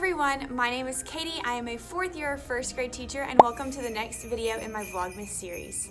everyone, my name is Katie. I am a 4th year first grade teacher and welcome to the next video in my Vlogmas series.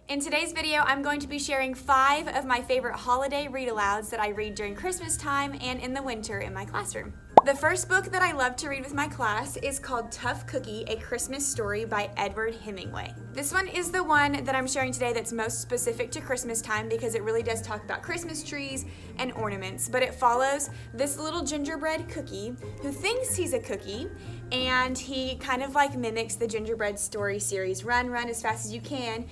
In today's video, I'm going to be sharing 5 of my favorite holiday read-alouds that I read during Christmas time and in the winter in my classroom. The first book that I love to read with my class is called Tough Cookie, A Christmas Story by Edward Hemingway. This one is the one that I'm sharing today that's most specific to Christmas time because it really does talk about Christmas trees and ornaments, but it follows this little gingerbread cookie who thinks he's a cookie, and he kind of like mimics the gingerbread story series. Run as fast as you can't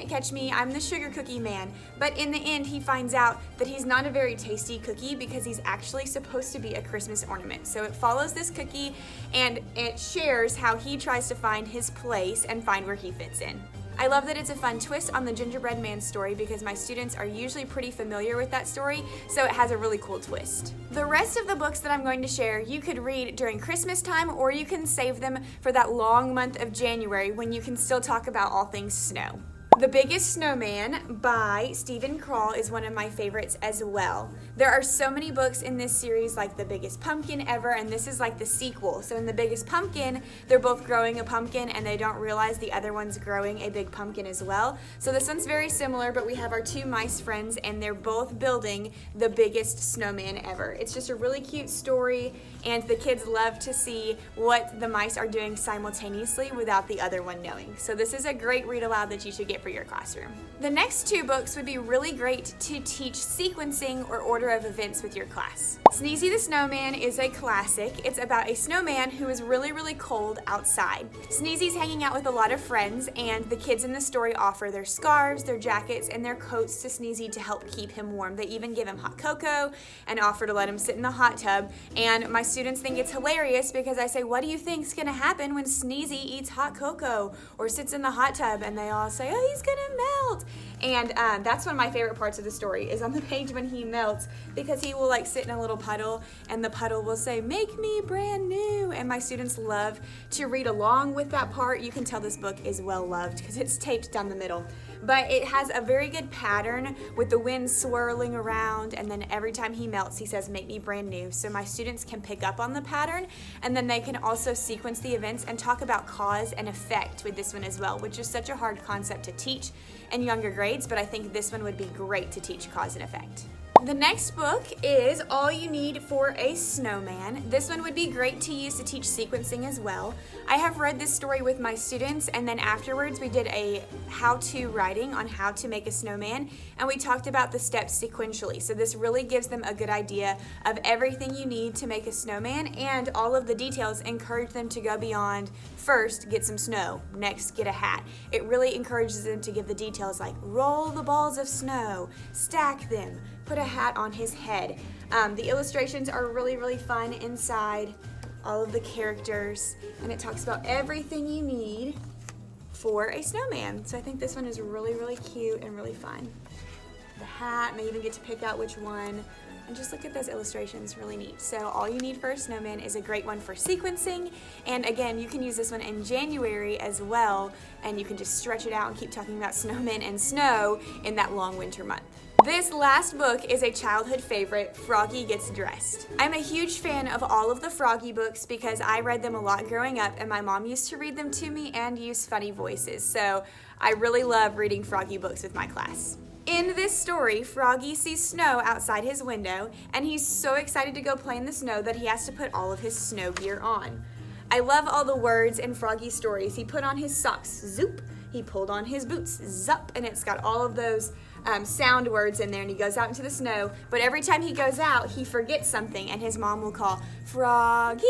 catch me, I'm the sugar cookie man. But in the end, he finds out that he's not a very tasty cookie because he's actually supposed to be a Christmas ornament. So it follows this cookie and it shares how he tries to find his place and find where he fits in. I love that it's a fun twist on the gingerbread man story because my students are usually pretty familiar with that story, so it has a really cool twist. The rest of the books that I'm going to share you could read during Christmas time, or you can save them for that long month of January when you can still talk about all things snow. The Biggest Snowman by Stephen Crawl is one of my favorites as well. There are so many books in this series, like The Biggest Pumpkin Ever, and this is like the sequel. So in The Biggest Pumpkin, they're both growing a pumpkin and they don't realize the other one's growing a big pumpkin as well. So this one's very similar, but we have our 2 mice friends and they're both building the biggest snowman ever. It's just a really cute story, and the kids love to see what the mice are doing simultaneously without the other one knowing. So this is a great read aloud that you should get for your classroom. The next 2 books would be really great to teach sequencing or order of events with your class. Sneezy the Snowman is a classic. It's about a snowman who is really cold outside. Sneezy's hanging out with a lot of friends, and the kids in the story offer their scarves, their jackets, and their coats to Sneezy to help keep him warm. They even give him hot cocoa and offer to let him sit in the hot tub. And my students think it's hilarious because I say, what do you think's gonna happen when Sneezy eats hot cocoa or sits in the hot tub? And they all say, oh, he's gonna melt. And that's one of my favorite parts of the story is on the page when he melts, because he will like sit in a little puddle and the puddle will say, make me brand new. And my students love to read along with that part. You can tell this book is well loved because it's taped down the middle. But it has a very good pattern with the wind swirling around, and then every time he melts, he says, make me brand new. So my students can pick up on the pattern, and then they can also sequence the events and talk about cause and effect with this one as well, which is such a hard concept to teach in younger grades, but I think this one would be great to teach cause and effect. The next book is All You Need for a Snowman. This one would be great to use to teach sequencing as well. I have read this story with my students, and then afterwards we did a how-to writing on how to make a snowman, and we talked about the steps sequentially. So this really gives them a good idea of everything you need to make a snowman, and all of the details encourage them to go beyond first, get some snow, next, get a hat. It really encourages them to give the details like roll the balls of snow, stack them, put a hat on his head. The illustrations are really fun inside, all of the characters, and it talks about everything you need for a snowman. So I think this one is really cute and really fun. The hat, may even get to pick out which one, and just look at those illustrations, really neat. So All You Need for a Snowman is a great one for sequencing, and again, you can use this one in January as well, and you can just stretch it out and keep talking about snowmen and snow in that long winter month. This last book is a childhood favorite, Froggy Gets Dressed. I'm a huge fan of all of the Froggy books because I read them a lot growing up, and my mom used to read them to me and use funny voices, so I really love reading Froggy books with my class. In this story, Froggy sees snow outside his window, and he's so excited to go play in the snow that he has to put all of his snow gear on. I love all the words in Froggy's stories. He put on his socks, zoop. He pulled on his boots, zup, and it's got all of those sound words in there, and he goes out into the snow. But every time he goes out, he forgets something, and his mom will call, Froggy,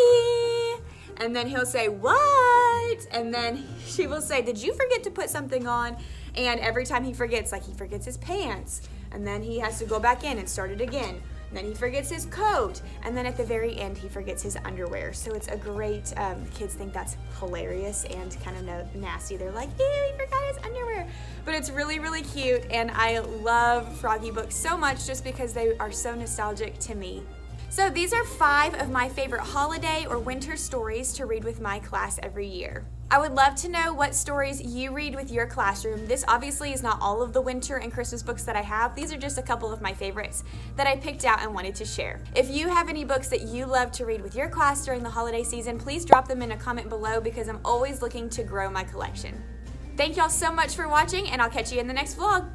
and then he'll say, what? And then she will say, did you forget to put something on? And every time he forgets, like he forgets his pants, and then he has to go back in and start it again. And then he forgets his coat, and then at the very end, he forgets his underwear. So it's a great, kids think that's hilarious and kind of nasty. They're like, ew, he forgot his underwear. But it's really cute, and I love Froggy books so much just because they are so nostalgic to me. So these are 5 of my favorite holiday or winter stories to read with my class every year. I would love to know what stories you read with your classroom. This obviously is not all of the winter and Christmas books that I have. These are just a couple of my favorites that I picked out and wanted to share. If you have any books that you love to read with your class during the holiday season, please drop them in a comment below because I'm always looking to grow my collection. Thank y'all so much for watching, and I'll catch you in the next vlog.